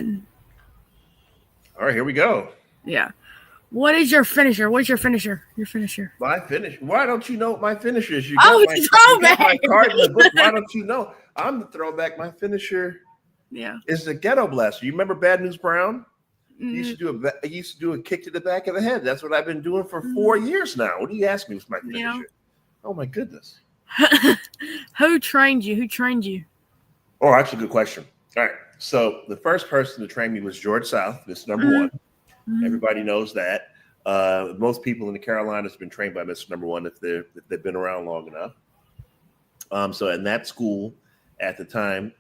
one. All right, here we go. Yeah. What is your finisher? What's your finisher? Your finisher. My finish. Why don't you know what my finisher is? You it's got my card in the book. Why don't you know? I'm the throwback. My finisher is the Ghetto Blaster. You remember Bad News Brown? He used to do a kick to the back of the head. That's what I've been doing for 4 years now. What do you ask me with my finisher? Yeah. Oh my goodness. Who trained you? Who trained you? Oh, that's a good question. All right. So the first person to train me was George South. This number one. Everybody knows that. Most people in the Carolinas have been trained by Mr. Number One if they've been around long enough. So in that school at the time,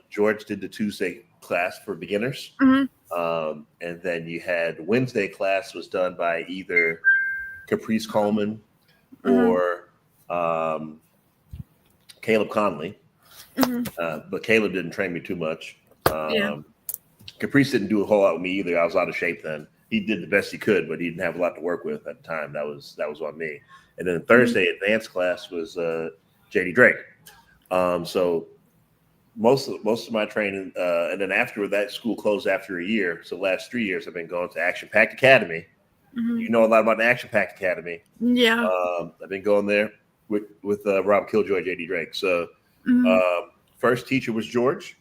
George did the Tuesday class for beginners. And then you had Wednesday class was done by either Caprice Coleman or Caleb Conley. But Caleb didn't train me too much. Caprice didn't do a whole lot with me either. I was out of shape then. He did the best he could, but he didn't have a lot to work with at the time. That was on me. And then Thursday advanced class was JD Drake. So most of my training, and then after that, school closed after a year. So the last 3 years, I've been going to Action Packed Academy. You know a lot about the Action Packed Academy. Yeah. I've been going there with Rob Killjoy, JD Drake. So first teacher was George.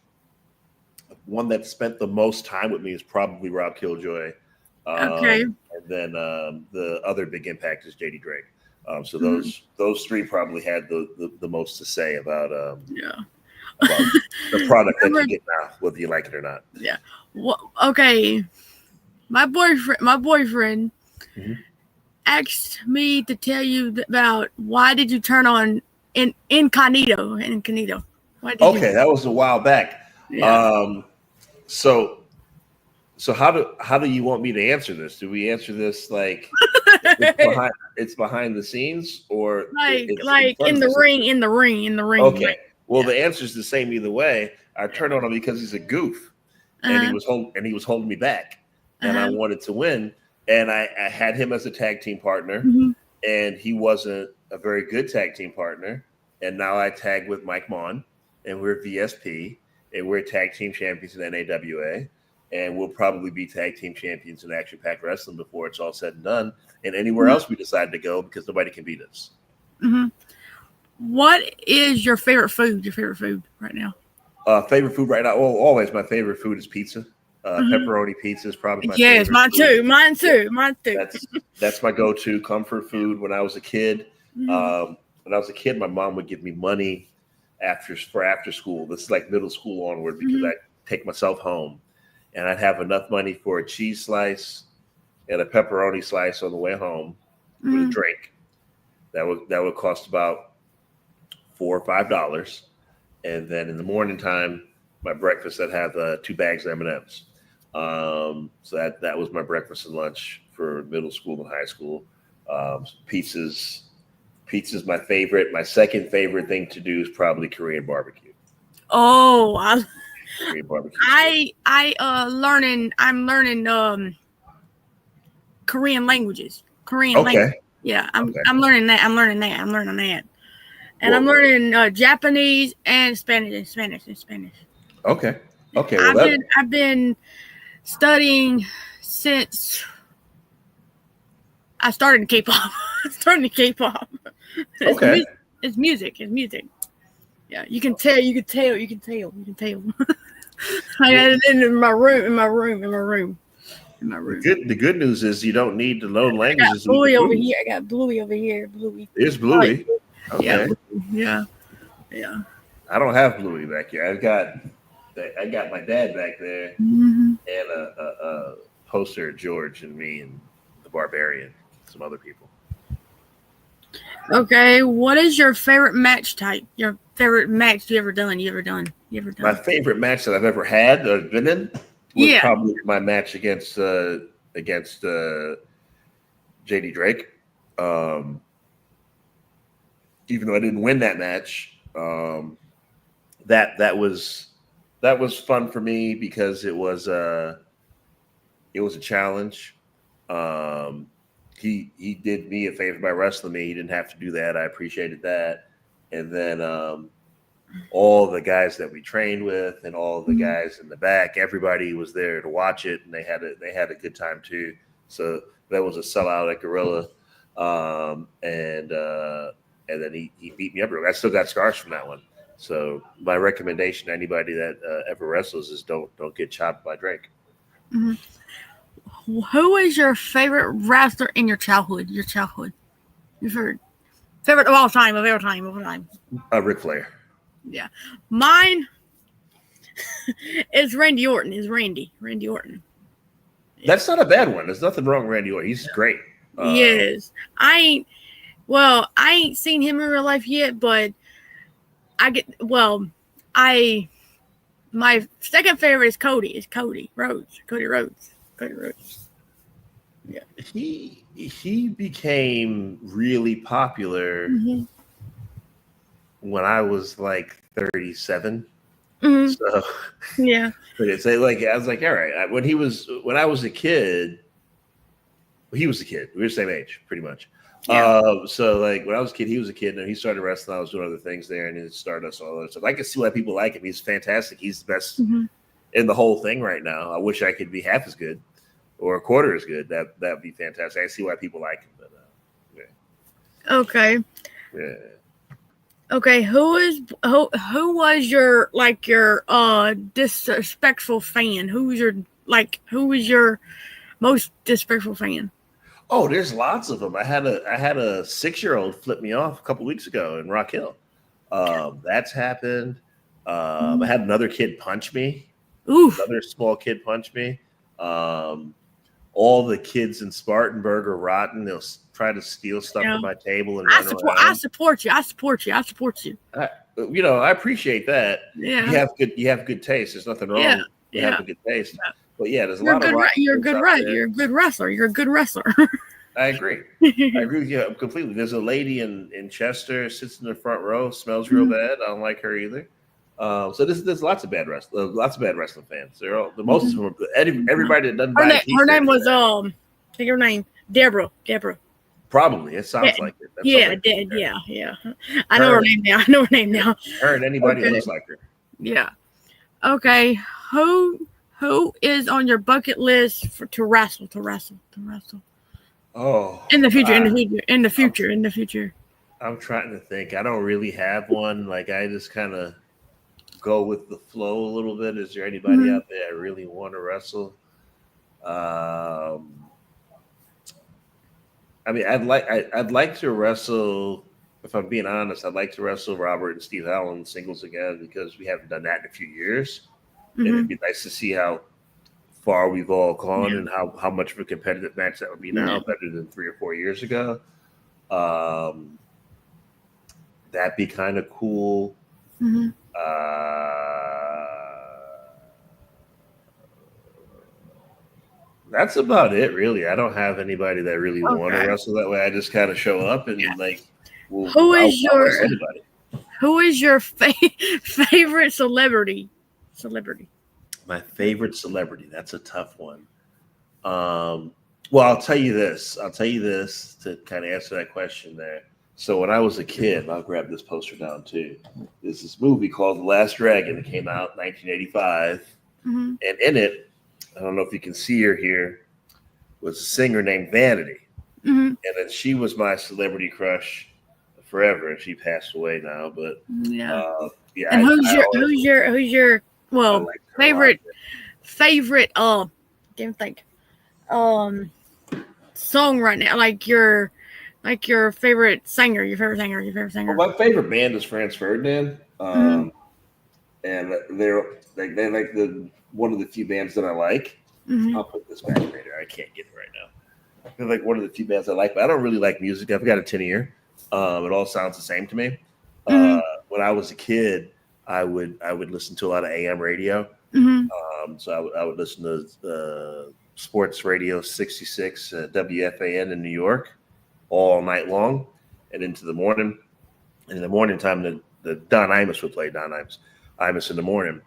One that spent the most time with me is probably Rob Killjoy. And then the other big impact is JD Drake. So those three probably had the most to say about about the product that you get now, whether you like it or not. Yeah. Well, okay. My boyfriend asked me to tell you about why did you turn on Incognito? Okay, that was a while back. Yeah. So how do you want me to answer this? Do we answer this like it's behind the scenes or like in the ring? Okay. Well, the answer is the same either way. I turned on him because he's a goof, and he was holding me back, and I wanted to win. And I had him as a tag team partner, and he wasn't a very good tag team partner. And now I tag with Mike Mon, and we're VSP, and we're tag team champions in NAWA, and we'll probably be tag team champions in Action Packed Wrestling before it's all said and done, and anywhere else we decide to go because nobody can beat us. What is your favorite food? Your favorite food right now? Favorite food right now? Well, always my favorite food is pizza. Pepperoni pizza is probably my favorite. Yes, mine too. That's my go-to comfort food. When I was a kid, my mom would give me money after school. This is like middle school onward because I'd take myself home, and I'd have enough money for a cheese slice and a pepperoni slice on the way home with a drink. That would cost about $4 or $5, and then in the morning time, my breakfast I'd have 2 bags of M&Ms. So that was my breakfast and lunch for middle school and high school. Pizza's my favorite. My second favorite thing to do is probably Korean barbecue. Oh, Korean barbecue. I'm learning Korean languages. Language. Yeah, I'm learning that. And I'm learning Japanese and Spanish. Okay. Well, I've been studying since I started K-pop. It's music. Yeah, you can tell. I got it in my room. The good news is you don't need to learn languages. I got Bluey over here. There's Bluey. Okay. Yeah. I don't have Bluey back here. I got my dad back there and a poster of George and me and the Barbarian, some other people. Okay, what is your favorite match type? Your favorite match you ever done? My favorite match that I've ever had or been in was probably my match against JD Drake. Even though I didn't win that match, that was fun for me because it was a challenge. He did me a favor by wrestling me. He didn't have to do that. I appreciated that. And then all the guys that we trained with and all the guys in the back, everybody was there to watch it, and they had a good time too. So that was a sellout at Gorilla, and then he beat me up. I still got scars from that one. So my recommendation to anybody that ever wrestles is don't get chopped by Drake. Who is your favorite wrestler in your childhood? Your favorite of all time, of all time. Ric Flair. Yeah, mine is Randy Orton. Randy Orton. Yeah. That's not a bad one. There's nothing wrong with Randy Orton. He's great. Yes, I ain't seen him in real life yet, but my second favorite is Cody Rhodes. Yeah. He became really popular when I was like 37. So yeah. But it's like I was like, all right. When I was a kid, he was a kid. We were the same age, pretty much. Yeah. So like when I was a kid, he was a kid, and he started wrestling. I was doing other things there, and he started us all other stuff. I can see why people like him. He's fantastic. He's the best in the whole thing right now. I wish I could be half as good or a quarter as good. That'd be fantastic. I see why people like him. But, yeah. Okay. Yeah. Okay. Who was your disrespectful fan? Who was your most disrespectful fan? Oh, there's lots of them. I had a 6-year-old flip me off a couple weeks ago in Rock Hill. That's happened. I had another kid punch me. Oof. Another small kid punch me. All the kids in Spartanburg are rotten. They'll try to steal stuff from my table and run around. I support you. I appreciate that. Yeah. You have good taste. There's nothing wrong with having good taste. But yeah, there's a lot of you're good, right? You're a good wrestler. I agree. I agree with you completely. There's a lady in Chester, sits in the front row, smells real bad. I don't like her either. So there's lots of bad wrestling fans. They're all most of them. Everybody that doesn't buy her name was take her name Deborah. Probably it sounds like it. Yeah. I know her name now. Her and anybody that looks like her. Yeah. Okay. Who is on your bucket list to wrestle? Oh, in the future. I'm trying to think. I don't really have one. Like I just kind of go with the flow a little bit. Is there anybody out there I really want to wrestle? I mean, I'd like to wrestle. If I'm being honest, I'd like to wrestle Robert and Steve Allen singles again because we haven't done that in a few years. And it'd be nice to see how far we've all gone and how much of a competitive match that would be now, better than 3 or 4 years ago. That'd be kind of cool. That's about it, really. I don't have anybody that really want to wrestle that way. I just kind of show up and who is your favorite celebrity? My favorite celebrity. That's a tough one. Well, I'll tell you this to kind of answer that question there. So when I was a kid, I'll grab this poster down too. There's this movie called The Last Dragon. It came out in 1985. And in it, I don't know if you can see her here, was a singer named Vanity. And then she was my celebrity crush forever. And she passed away now. But And who's your favorite can't think song right now, like your favorite singer, Well, my favorite band is Franz Ferdinand. And they're like the one of the few bands that I like. I'll put this back right here. I can't get it right now. They're like one of the few bands I like, but I don't really like music. I've got a tin ear. It all sounds the same to me. When I was a kid, I would listen to a lot of AM radio. So I would listen to Sports Radio 66 WFAN in New York all night long and into the morning. And in the morning time, the Don Imus would play Imus in the morning.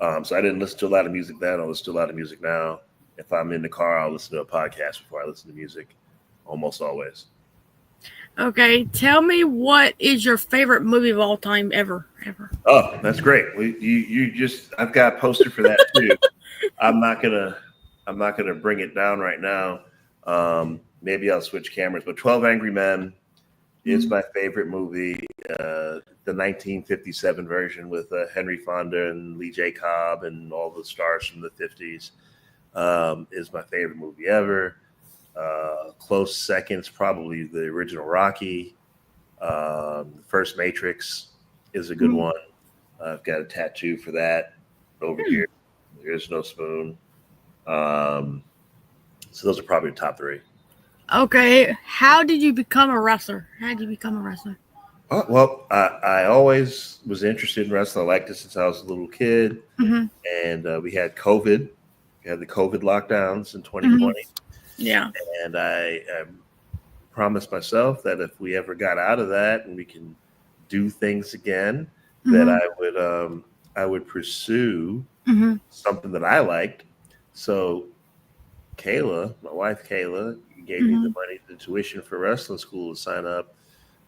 So I didn't listen to a lot of music then. I listen to a lot of music now. If I'm in the car, I'll listen to a podcast before I listen to music, almost always. Okay, tell me what is your favorite movie of all time ever? Ever. Oh, that's great. You just I've got a poster for that too. I'm not gonna I'm not gonna bring it down right now. Maybe I'll switch cameras. But 12 Angry Men is Mm-hmm. my favorite movie. The 1957 version with Henry Fonda and Lee J. Cobb and all the stars from the 50s is my favorite movie ever. Close seconds, probably the original Rocky. The first Matrix is a good one. I've got a tattoo for that over here. There's no spoon. Um, so those are probably the top three. Okay, how did you become a wrestler? How did you become a wrestler? Well, I always was interested in wrestling. I liked it since I was a little kid. Mm-hmm. And we had COVID. We had the COVID lockdowns in Mm-hmm. 2020. Yeah. And I promised myself that if we ever got out of that and we can do things again, that Mm-hmm. I would pursue Mm-hmm. something that I liked. So Kayla, my wife Kayla, gave me the Mm-hmm. money, the tuition for wrestling school to sign up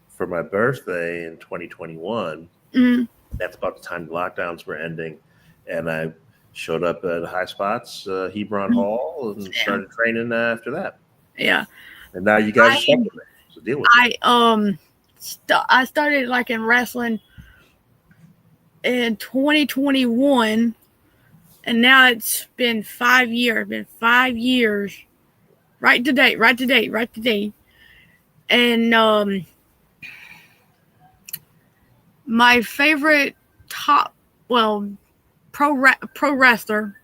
for my birthday in 2021. Mm-hmm. That's about the time the lockdowns were ending, and I showed up at High Spots, Hebron Hall, and Yeah. started training after that. Yeah. And now you guys are I stuck with it, so deal with it. I started like in wrestling in 2021, and now it's been 5 years. Been 5 years. Right to date. Right to date. Right to date. And my favorite top, well, pro wrestler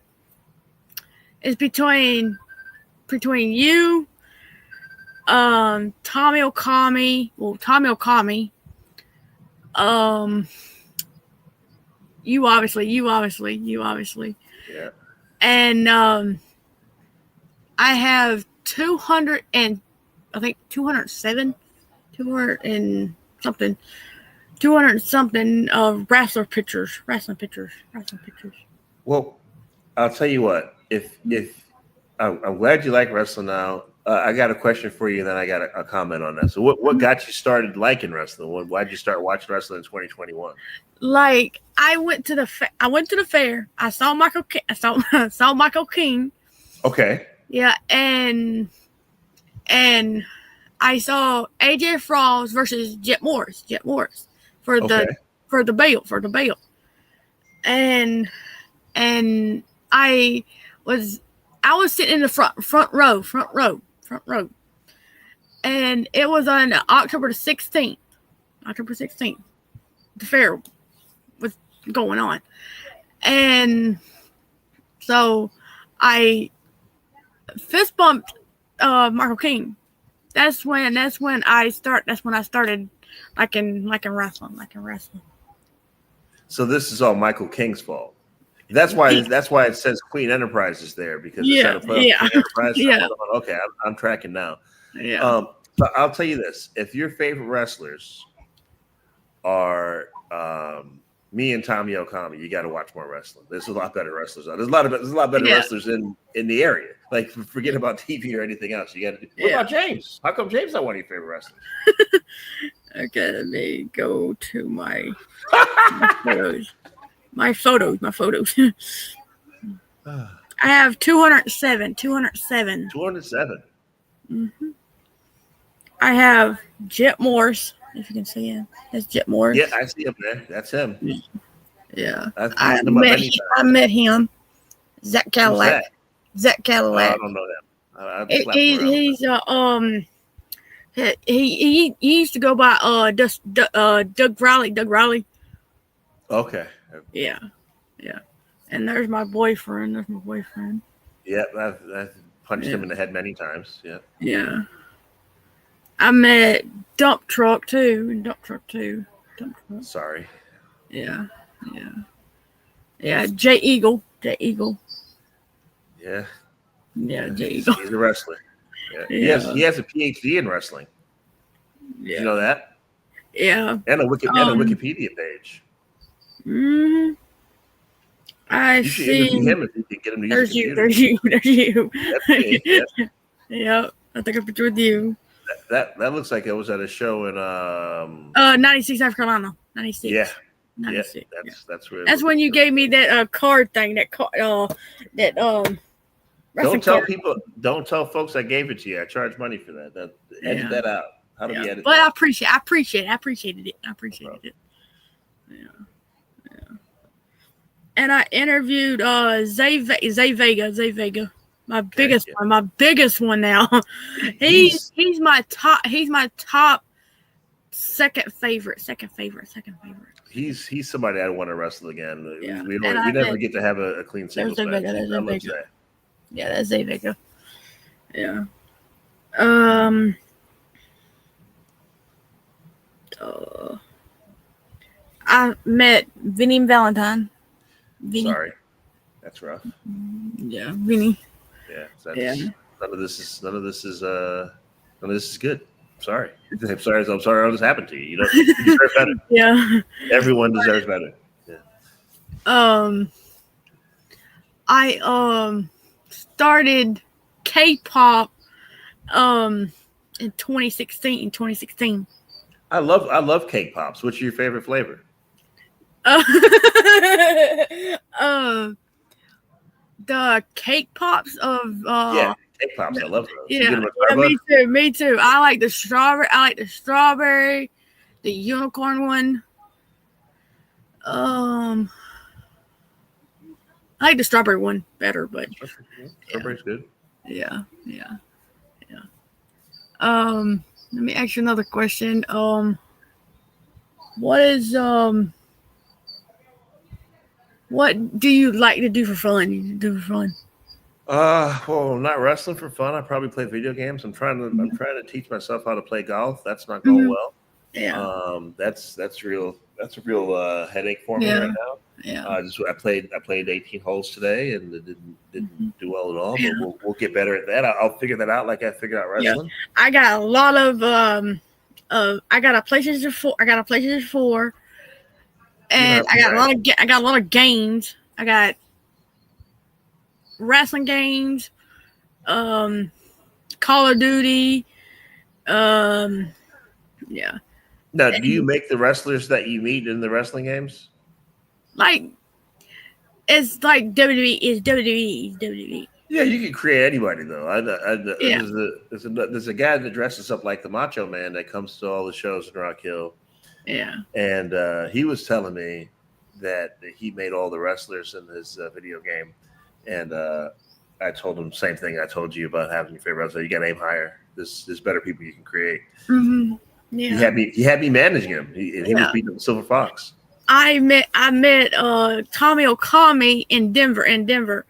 is between you, Tommy Okami, um, you obviously, Yeah. and I have 200 and I think 207, 200 and something, 200 something wrestling pictures. Well, I'll tell you what. If I'm glad you like wrestling now. I got a question for you, and then I got a comment on that. So, what got you started liking wrestling? Why'd you start watching wrestling in 2021? Like I went to the fair. I saw I saw Michael King. Okay. Yeah, and I saw AJ Frost versus Jet Morris for Okay. the belt, and and I was I was sitting in the front row, and it was on October the 16th. October 16th, the fair was going on, and so I fist bumped Michael King. That's when I started like in wrestling. So this is all Michael King's fault. That's why it says Queen Enterprise is there because it's at Yeah, a Queen yeah, Enterprise. yeah, Okay, I'm tracking now. yeah, So I'll tell you this: if your favorite wrestlers are me and Tommy Okami, you got to watch more wrestling. There's a lot better wrestlers. There's a lot better yeah, wrestlers in the area. Like forget about TV or anything else. You got to. What yeah. about James? How come James not one of your favorite wrestlers? Okay, let me go to photos. My photos. I have 207. 207. 207. Mm-hmm. I have Jet Morse, if you can see him. That's Jet Morse. Yeah, I see him there. That's him. Yeah. I've seen him many times. I met him. Zach Who's Cadillac. that? Zach I Cadillac. don't know that. I've slapped him around. He used to go by Doug Riley. Doug Riley. Okay. Yeah. Yeah. And there's my boyfriend. Yeah, I've punched him in the head many times. Yeah. Yeah. I met Dump Truck too. Dump Truck. Sorry. Yeah. Yeah. Yeah. Jay Eagle. Yeah. Yeah, Jay Eagle. He's a wrestler. Yeah. Yeah. He has a PhD in wrestling. Did you know that? Yeah. And a Wikipedia page. Mm-hmm. I You should see. interview him if you can get him to use a computer. There's you. That's me. Yeah. Yeah. I took a picture with you. That looks like it was at a show in 96 South Carolina. 96. Yeah. 96. Yeah, that's where. That's when you gave me that card thing. That Don't tell folks I gave it to you. I charge money for that. Edit that out. How do we edit but that? I appreciated it. Yeah. And I interviewed Zay Vega. My biggest one now. He's my top second favorite. He's somebody I want to wrestle again. Yeah. We never get to have a clean singles match. Yeah, that's Zay Vega. Yeah. I met Vinny Valentine. Sorry, that's rough. Yeah, Vinny. Yeah, none of this is good. Sorry. I'm sorry all this happened to you. You deserve better. Yeah. Everyone deserves better. Yeah. I started K-pop in 2016. I love cake pops. What's your favorite flavor? The cake pops of cake pops. I love those. Yeah, me too. I like the strawberry, the unicorn one. I like the strawberry one better, but strawberry's good. Yeah. Let me ask you another question. What do you like to do for fun? Well, not wrestling for fun. I probably play video games. I'm trying to teach myself how to play golf. That's not going well. Yeah. That's a real headache for me right now. Yeah. I played 18 holes today and it didn't do well at all. But we'll get better at that. I'll figure that out like I figured out wrestling. Yeah. I got a lot of I got a PlayStation 4. And I got a lot of games. I got wrestling games, Call of Duty. Yeah. Now, do you make the wrestlers that you meet in the wrestling games? Like, it's like WWE is WWE. Yeah, you can create anybody though. There's a guy that dresses up like the Macho Man that comes to all the shows in Rock Hill. Yeah. And he was telling me that he made all the wrestlers in his video game. And I told him the same thing I told you about having your favorite wrestler. You got to aim higher. There's better people you can create. Mm-hmm. Yeah. He had me managing him. He was beating up Silver Fox. I met Tommy Okami in Denver.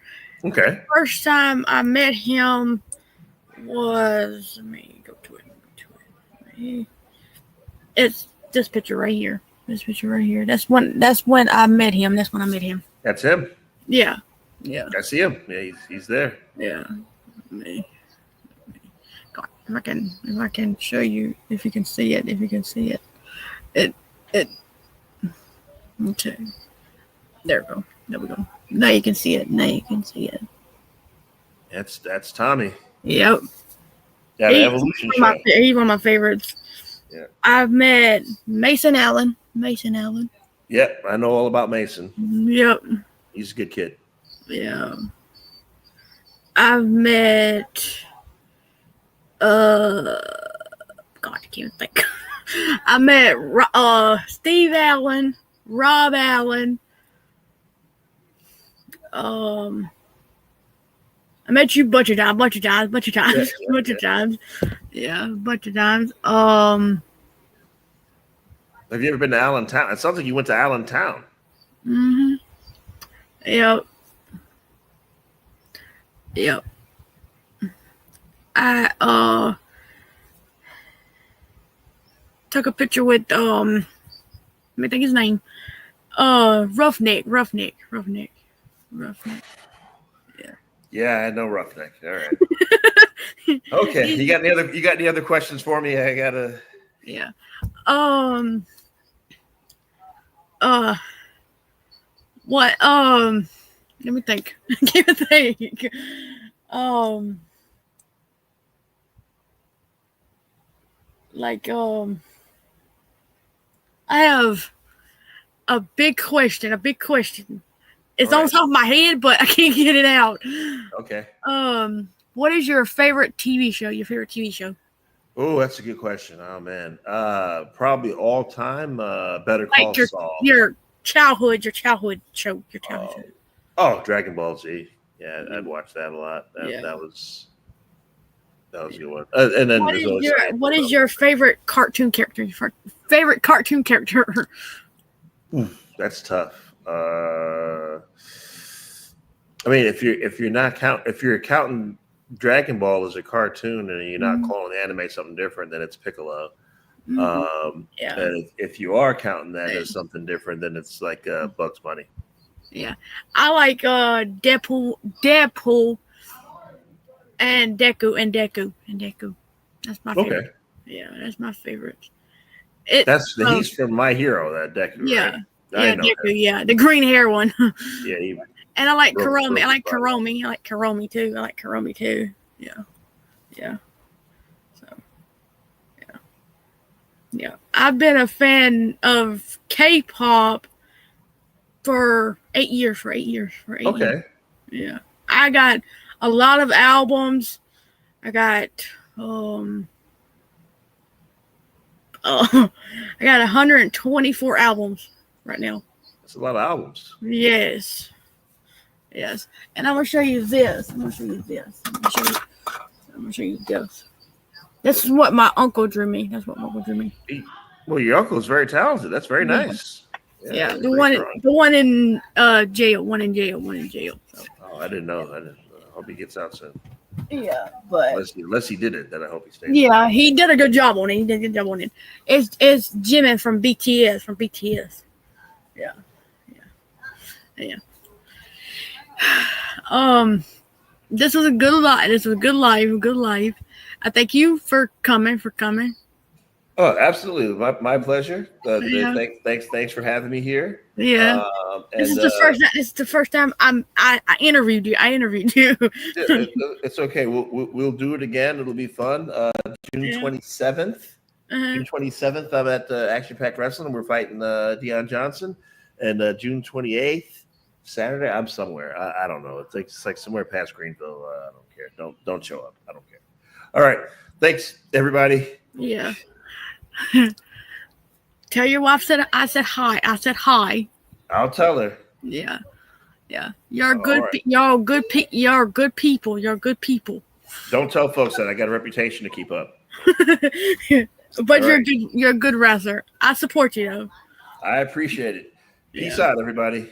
Okay. First time I met him was, let me go to it. It's this picture right here. That's when I met him. That's him. Yeah. I see him. Yeah, he's there. Yeah. God, if I can show you, if you can see it. It. Okay. There we go. Now you can see it. That's Tommy. Yep. Yeah, the Evolution show. He's one of my favorites. Yeah. I've met Mason Allen. Yep, I know all about Mason. Yep. He's a good kid. Yeah. I've met God, I can't think. I met Steve Allen, Rob Allen. I met you a bunch of times. Yeah, a bunch of times. Have you ever been to Allentown? It sounds like you went to Allentown. Mm-hmm. Yep. I took a picture with let me think his name. Roughneck. Yeah, I know Roughneck. All right. Okay. You got any other questions for me? I gotta. Yeah. What? Let me think. Give it a think. Like I have a big question. It's on top of my head, but I can't get it out. Okay. What is your favorite TV show? Your favorite TV show? Oh, that's a good question. Oh man, probably all time. Better Call Like Saul. your childhood show. Your childhood show. Oh, Dragon Ball Z. Yeah, I'd watch that a lot. That was a good one. And then What is your favorite cartoon character? Your favorite cartoon character? That's tough. I mean, if you're counting Dragon Ball as a cartoon and you're not calling anime something different, then it's Piccolo. And if you are counting that as something different, then it's like Bugs Bunny. Yeah, I like Deadpool, and Deku. That's my favorite. Okay. Yeah, that's my favorite. He's from My Hero, that Deku. Yeah, right? Deku. Yeah, the green hair one. Yeah, and I like Kuromi. I like Kuromi too. Yeah. So, yeah. I've been a fan of K-pop for 8 years. Okay. Yeah. I got a lot of albums. I got I got 124 albums right now. That's a lot of albums. Yes. And I'm gonna show you this. I'm gonna show you this. This is what my uncle drew me. Well, your uncle is very talented. That's very nice. Yeah, the one in jail. So. Oh, I didn't know. I hope he gets out soon. Yeah, but unless he did it, then I hope he stays. Yeah, he did a good job on it. It's Jimin from BTS. Yeah. This was a good live. I thank you for coming. Oh, absolutely, my pleasure. Thanks for having me here. Yeah, this is the first time I interviewed you. It's okay. We'll do it again. It'll be fun. June 27th. June 27th, I'm at Action Pack Wrestling. We're fighting Deion Johnson, and June 28th, Saturday, I'm somewhere. I don't know. It's like somewhere past Greenville. I don't care. Don't show up. I don't care. All right. Thanks, everybody. Yeah. Tell your wife I said hi. I'll tell her. Yeah. You're good. Right. You're good people. Don't tell folks that. I got a reputation to keep up. But you're a good wrestler. I support you though. I appreciate it. Peace out, everybody.